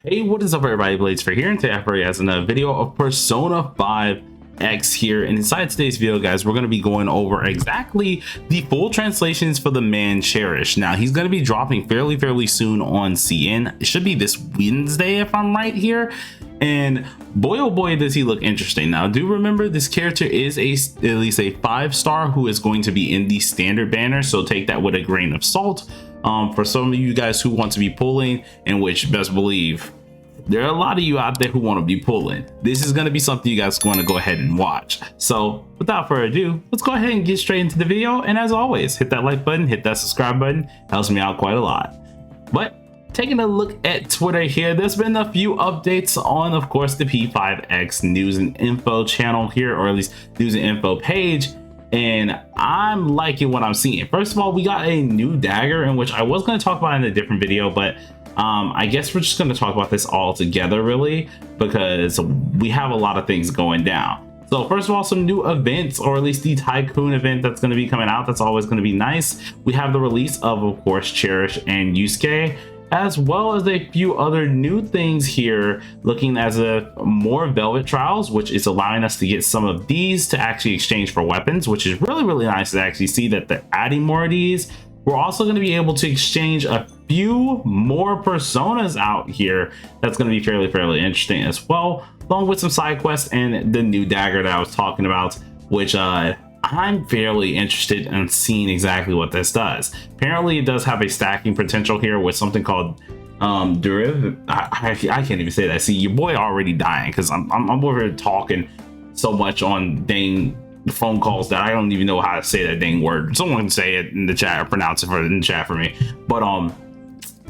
Hey, what is up everybody, Blades for here, and today I has another video of Persona 5 X here, and inside today's video guys we're going to be going over exactly the full translations for the man Cherish. Now he's going to be dropping fairly soon on CN. It should be this Wednesday if I'm right here, and boy oh boy does he look interesting. Now do remember this character is at least a 5-star who is going to be in the standard banner, so take that with a grain of salt. For some of you guys who want to be pulling, and which best believe there are a lot of you out there who want to be pulling, this is going to be something you guys want to go ahead and watch. So without further ado, let's go ahead and get straight into the video. And as always, hit that like button, hit that subscribe button, helps me out quite a lot. But taking a look at Twitter here, there's been a few updates on, of course, the P5X news and info channel here, or at least news and info page. And I'm liking what I'm seeing. First of all, we got a new dagger, in which I was going to talk about in a different video, but I guess we're just going to talk about this all together really, because we have a lot of things going down. So first of all, some new events, or at least the Tycoon event that's going to be coming out. That's always going to be nice. We have the release of course, Cherish and Yusuke, as well as a few other new things here, looking as a more Velvet Trials, which is allowing us to get some of these to actually exchange for weapons, which is really nice to actually see that they're adding more of these. We're also going to be able to exchange a few more personas out here. That's going to be fairly interesting as well, along with some side quests and the new dagger that I was talking about, which I'm fairly interested in seeing exactly what this does. Apparently it does have a stacking potential here with something called derivative. I can't even say that. See, your boy already dying because I'm over here talking so much on dang phone calls that I don't even know how to say that dang word. Someone can say it in the chat or pronounce it in the chat for me. But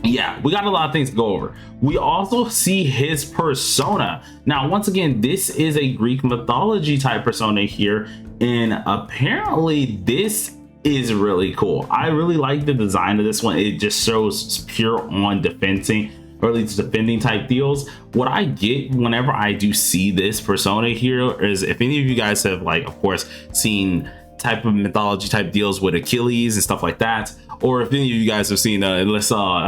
yeah, we got a lot of things to go over. We also see his persona. Now once again, this is a Greek mythology type persona here, and apparently this is really cool. I really like the design of this one. It just shows pure on defending, or at least defending type deals. What I get whenever I do see this persona here is, if any of you guys have, like, of course, seen type of mythology type deals with Achilles and stuff like that, or if any of you guys have seen I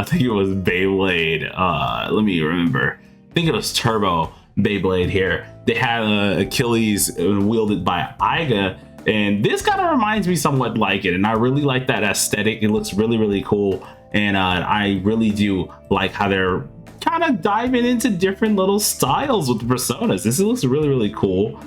think it was Beyblade, let me remember, I think it was Turbo Beyblade here. They had Achilles wielded by Iga, and this kind of reminds me somewhat like it, and I really like that aesthetic. It looks really cool, and I really do like how they're kind of diving into different little styles with the personas. This looks really cool.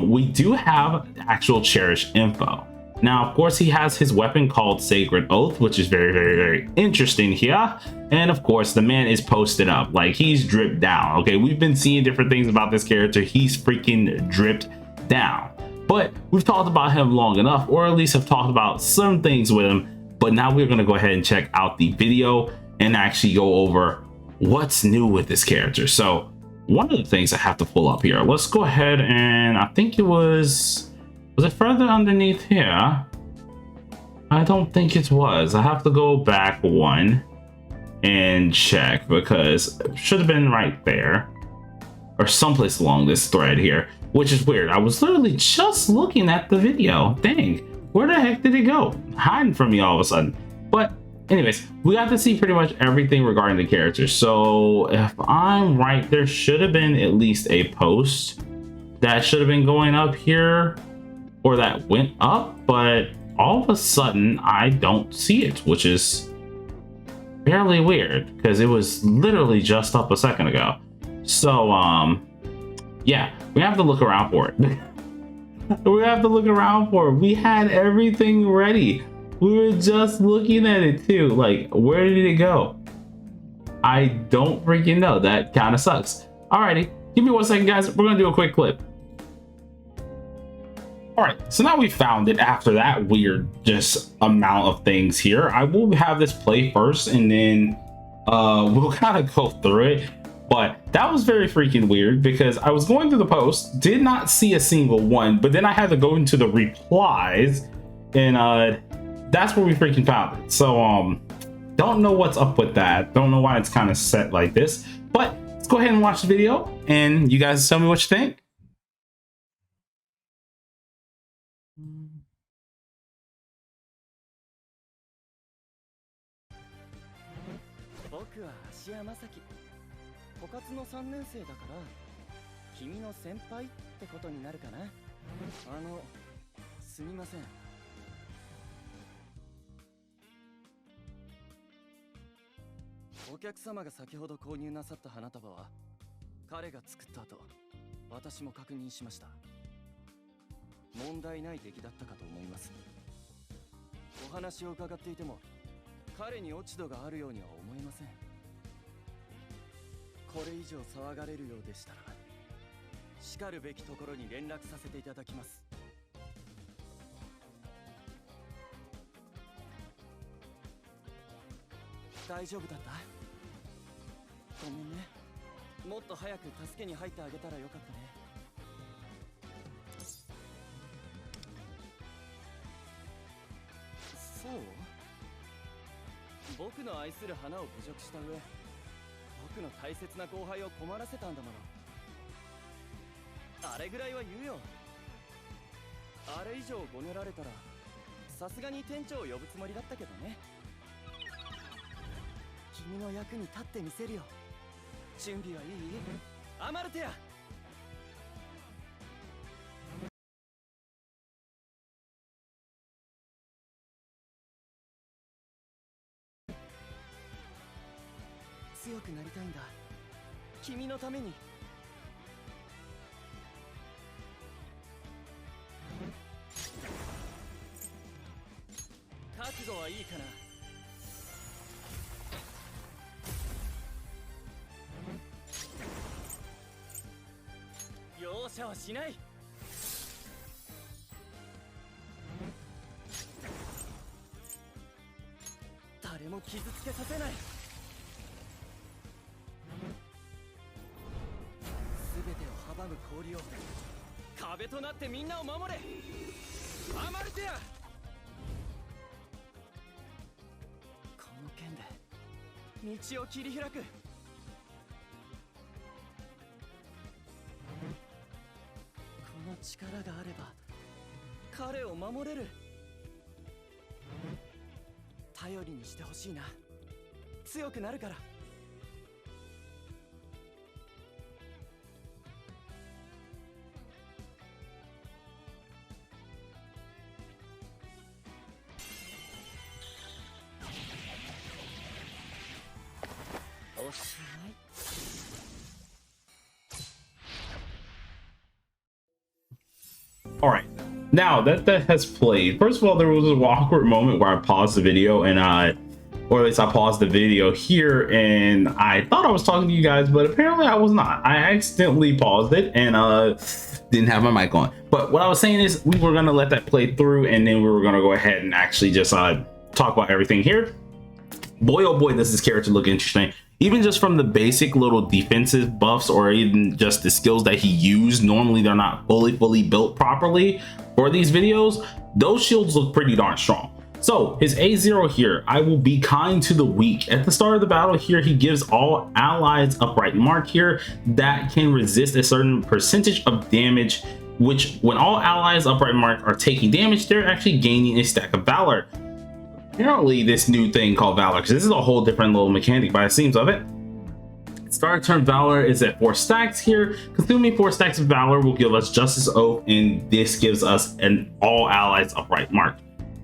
We do have actual Cherish info. Now, of course, he has his weapon called Sacred Oath, which is very interesting here. And of course, the man is posted up, like he's dripped down. Okay, we've been seeing different things about this character. He's freaking dripped down. But we've talked about him long enough, or at least have talked about some things with him. But now we're going to go ahead and check out the video and actually go over what's new with this character. So one of the things I have to pull up here, let's go ahead, and I think it was it further underneath here? I don't think it was. I have to go back one and check, because it should have been right there or someplace along this thread here, which is weird. I was literally just looking at the video. Dang, where the heck did it go? Hiding from me all of a sudden. But anyways, we got to see pretty much everything regarding the character. So if I'm right, there should have been at least a post that should have been going up here, or that went up, but all of a sudden I don't see it, which is fairly weird because it was literally just up a second ago. So yeah, we have to look around for it. We have to look around for it. We had everything ready. We were just looking at it too. Like, where did it go? I don't freaking know. That kind of sucks. Alrighty, give me 1 second, guys. We're gonna do a quick clip. Alright, so now we found it after that weird just amount of things here. I will have this play first, and then we'll kind of go through it. But that was very freaking weird, because I was going through the post, did not see a single one, but then I had to go into the replies, and that's where we freaking found it. So don't know what's up with that. Don't know why it's kind of set like this, but let's go ahead and watch the video, and you guys tell me what you think. 活の3年生だから君の先輩ってことになるかな。すみません。お客様が先ほど購入なさった花束は彼が作った後、私も確認しました。問題ない出来だったかと思います。お話を伺っていても彼に落ち度があるようには思えません。これ以上騒がれるようでしたらしかるべきところに連絡させていただきます。大丈夫だった？ごめんね。もっと早く助けに入ってあげたらよかったね。そう？僕の愛する花を侮辱した上、僕の大切な後輩を困らせたんだもの。あれぐらいは言うよ。あれ以上ごねられたらさすがに店長を呼ぶつもりだったけどね。君の役に立ってみせるよ。準備はいい？アマルテア。強くなりたいんだ。君のために。覚悟はいいかな？容赦はしない。誰も傷つけさせない。全てを阻む氷を壁となってみんなを守れ。アマルテア。この剣で道を切り開く。この力があれば彼を守れる。頼りにしてほしいな。強くなるから。おしまい。All right, now that has played. First of all, there was an awkward moment where I paused the video and or at least I paused the video here and I thought I was talking to you guys, but apparently I was not. I accidentally paused it and didn't have my mic on. But what I was saying is we were gonna let that play through and then we were gonna go ahead and actually just talk about everything here. Boy, oh boy, does this character look interesting. Even just from the basic little defensive buffs or even just the skills that he used, normally they're not fully built properly for these videos. Those shields look pretty darn strong. So his A0 here, I will be kind to the weak. At the start of the battle here, he gives all allies upright mark here that can resist a certain percentage of damage, which when all allies upright mark are taking damage, they're actually gaining a stack of valor. Apparently this new thing called Valor, because this is a whole different little mechanic by the seams of it. Start turn Valor is at 4 stacks here. Consuming 4 stacks of Valor will give us Justice Oath, and this gives us an all allies upright mark.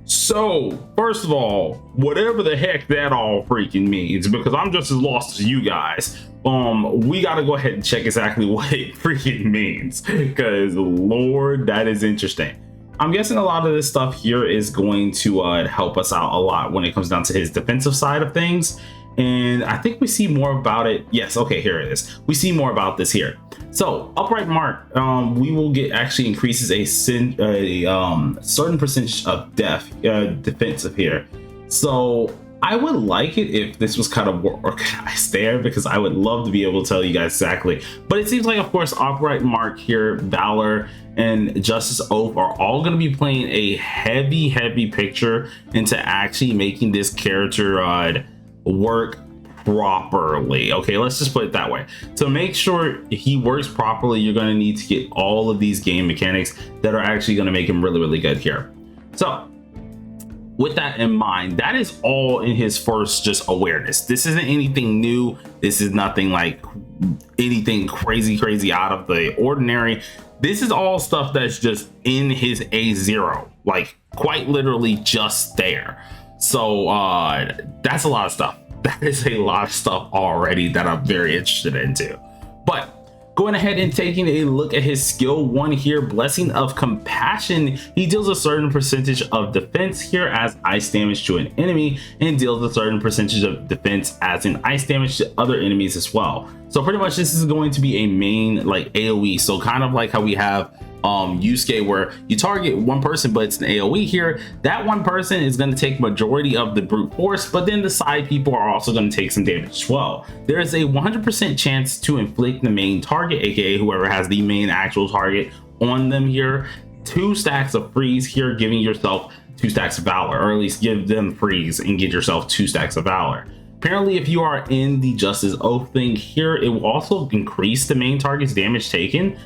So first of all, whatever the heck that all freaking means, because I'm just as lost as you guys, we got to go ahead and check exactly what it freaking means, because Lord, that is interesting. I'm guessing a lot of this stuff here is going to help us out a lot when it comes down to his defensive side of things. And I think we see more about it. Yes, okay, here it is. We see more about this here. So upright mark, we will get actually increases a certain percentage of defensive here. So I would like it if this was kind of more organized there, because I would love to be able to tell you guys exactly. But it seems like, of course, upright mark here, Valor, and Justice Oath are all going to be playing a heavy picture into actually making this character work properly. Okay, let's just put it that way. To make sure he works properly, you're going to need to get all of these game mechanics that are actually going to make him really good here. So with that in mind, that is all in his first just awareness. This isn't anything new. This is nothing like anything crazy out of the ordinary. This is all stuff that's just in his A0, like quite literally just there. So that's a lot of stuff. That is a lot of stuff already that I'm very interested into. But going ahead and taking a look at his skill 1 here, Blessing of Compassion, he deals a certain percentage of defense here as ice damage to an enemy, and deals a certain percentage of defense as an ice damage to other enemies as well. So pretty much this is going to be a main like AoE, so kind of like how we have Yusuke, where you target one person but it's an AoE. Here that one person is going to take majority of the brute force, but then the side people are also going to take some damage as well. There is a 100% chance to inflict the main target, aka whoever has the main actual target, on them here 2 stacks of freeze here, giving yourself 2 stacks of valor, or at least give them freeze and get yourself 2 stacks of valor. Apparently, if you are in the Justice Oath thing here, it will also increase the main target's damage taken,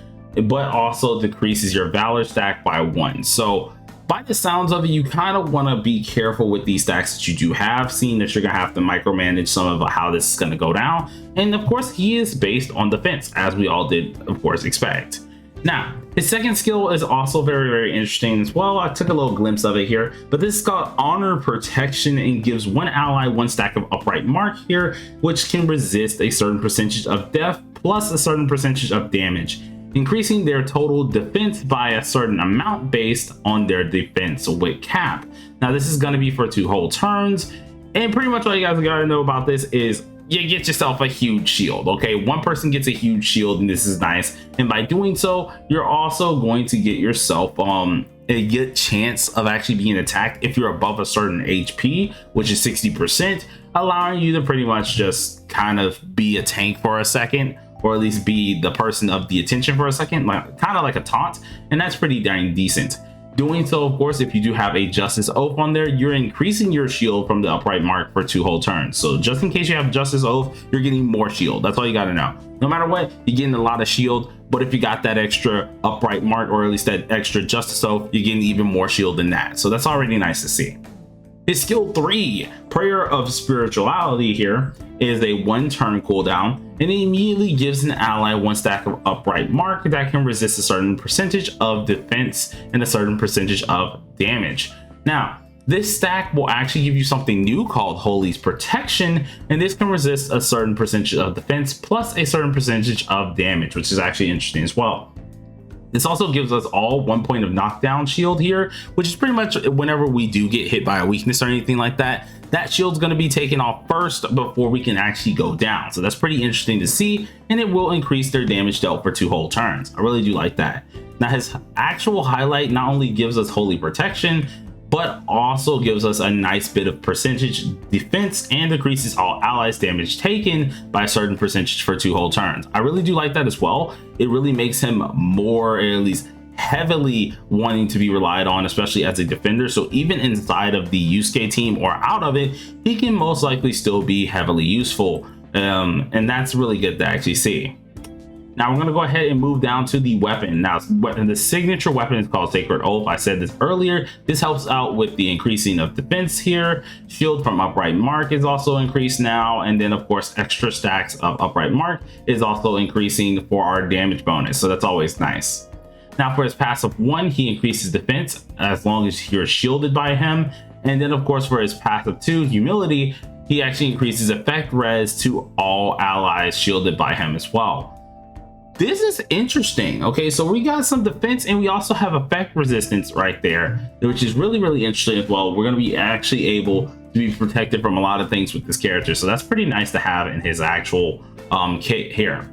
but also decreases your valor stack by 1. So by the sounds of it, you kind of want to be careful with these stacks that you do have, seeing that you're gonna have to micromanage some of how this is going to go down. And of course, he is based on defense, as we all did of course expect. Now his second skill is also very interesting as well. I took a little glimpse of it here, but this is called Honor Protection, and gives one ally 1 stack of upright mark here, which can resist a certain percentage of death plus a certain percentage of damage, increasing their total defense by a certain amount based on their defense with cap. Now this is going to be for 2 whole turns, and pretty much all you guys gotta know about this is you get yourself a huge shield. Okay, one person gets a huge shield, and this is nice, and by doing so you're also going to get yourself a good chance of actually being attacked if you're above a certain HP, which is 60%, allowing you to pretty much just kind of be a tank for a second, or at least be the person of the attention for a second, like kind of like a taunt, and that's pretty dang decent. Doing so, of course, if you do have a Justice Oath on there, you're increasing your shield from the upright mark for 2 whole turns. So just in case you have Justice Oath, you're getting more shield. That's all you got to know. No matter what, you're getting a lot of shield, but if you got that extra upright mark, or at least that extra Justice Oath, you're getting even more shield than that. So that's already nice to see. His skill 3, Prayer of Spirituality, here is a 1 turn cooldown, and it immediately gives an ally 1 stack of upright mark that can resist a certain percentage of defense and a certain percentage of damage. Now this stack will actually give you something new called Holy's Protection, and this can resist a certain percentage of defense plus a certain percentage of damage, which is actually interesting as well. This also gives us all 1 point of knockdown shield here, which is pretty much whenever we do get hit by a weakness or anything like that, that shield's going to be taken off first before we can actually go down. So that's pretty interesting to see, and it will increase their damage dealt for 2 whole turns. I really do like that. Now his actual highlight not only gives us Holy Protection, but also gives us a nice bit of percentage defense and decreases all allies damage taken by a certain percentage for 2 whole turns. I really do like that as well. It really makes him more, or at least heavily wanting to be relied on, especially as a defender. So even inside of the Yusuke team or out of it, he can most likely still be heavily useful, and that's really good to actually see. Now we're going to go ahead and move down to the weapon. Now the signature weapon is called Sacred Oath. I said this earlier. This helps out with the increasing of defense here. Shield from upright mark is also increased now, and then of course extra stacks of upright mark is also increasing for our damage bonus, so that's always nice. Now for his passive 1, he increases defense as long as you're shielded by him, and then of course for his passive 2, Humility, he actually increases effect res to all allies shielded by him as well. This is interesting. Okay, so we got some defense, and we also have effect resistance right there, which is really interesting as well. We're going to be actually able to be protected from a lot of things with this character, so that's pretty nice to have in his actual kit here.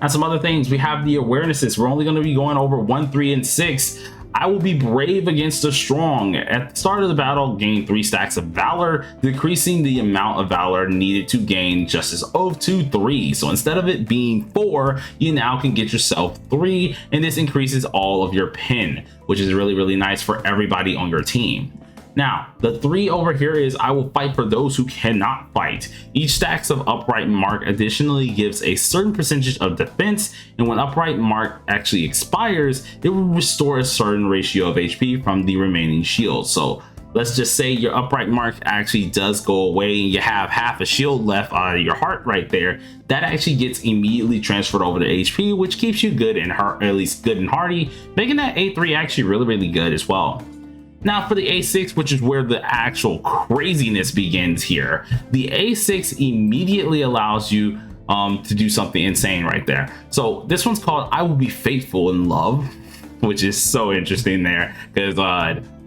Now some other things, we have the awarenesses. We're only going to be going over 1, 3, and 6. I will be brave against the strong. At the start of the battle, gain 3 stacks of valor, decreasing the amount of valor needed to gain Justice Oath to 3. So instead of it being 4, you now can get yourself 3, and this increases all of your pin, which is really nice for everybody on your team. Now the 3 over here is I will fight for those who cannot fight. Each stacks of upright mark additionally gives a certain percentage of defense, and when upright mark actually expires, it will restore a certain ratio of HP from the remaining shield. So let's just say your upright mark actually does go away and you have half a shield left out of your heart right there, that actually gets immediately transferred over to HP, which keeps you good and heart, at least good and hardy, making that A3 actually really good as well. Now for the A6, which is where the actual craziness begins here, the A6 immediately allows you to do something insane right there. So this one's called I Will Be Faithful in Love, which is so interesting there, because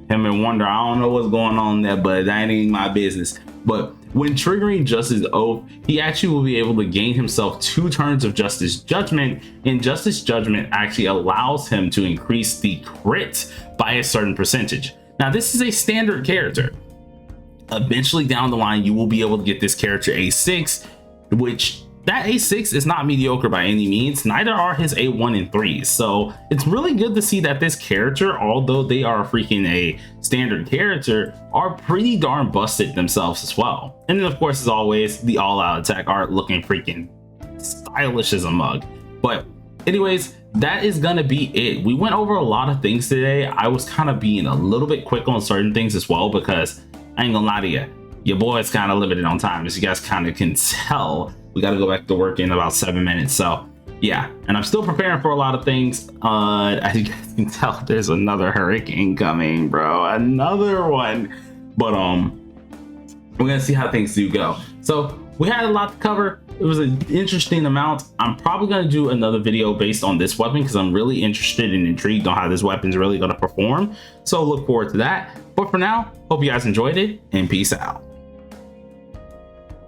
him and Wonder, I don't know what's going on there, but that ain't my business. But when triggering Justice Oath, he actually will be able to gain himself 2 turns of Justice Judgment, and Justice Judgment actually allows him to increase the crit by a certain percentage. Now this is a standard character. Eventually down the line, you will be able to get this character A6, which that A6 is not mediocre by any means, neither are his A1 and 3s. So it's really good to see that this character, although they are freaking a standard character, are pretty darn busted themselves as well. And then of course, as always, the all-out attack art looking freaking stylish as a mug. But anyways, that is gonna be it. We went over a lot of things today. I was kind of being a little bit quick on certain things as well, because I ain't gonna lie to you, your boy is kind of limited on time, as you guys kind of can tell. We got to go back to work in about 7 minutes. So yeah, and I'm still preparing for a lot of things. As you guys can tell, there's another hurricane coming, bro, another one. But we're gonna see how things do go. So we had a lot to cover. It was an interesting amount. I'm probably gonna do another video based on this weapon, because I'm really interested and intrigued on how this weapon's really gonna perform. So look forward to that. But for now, hope you guys enjoyed it, and peace out.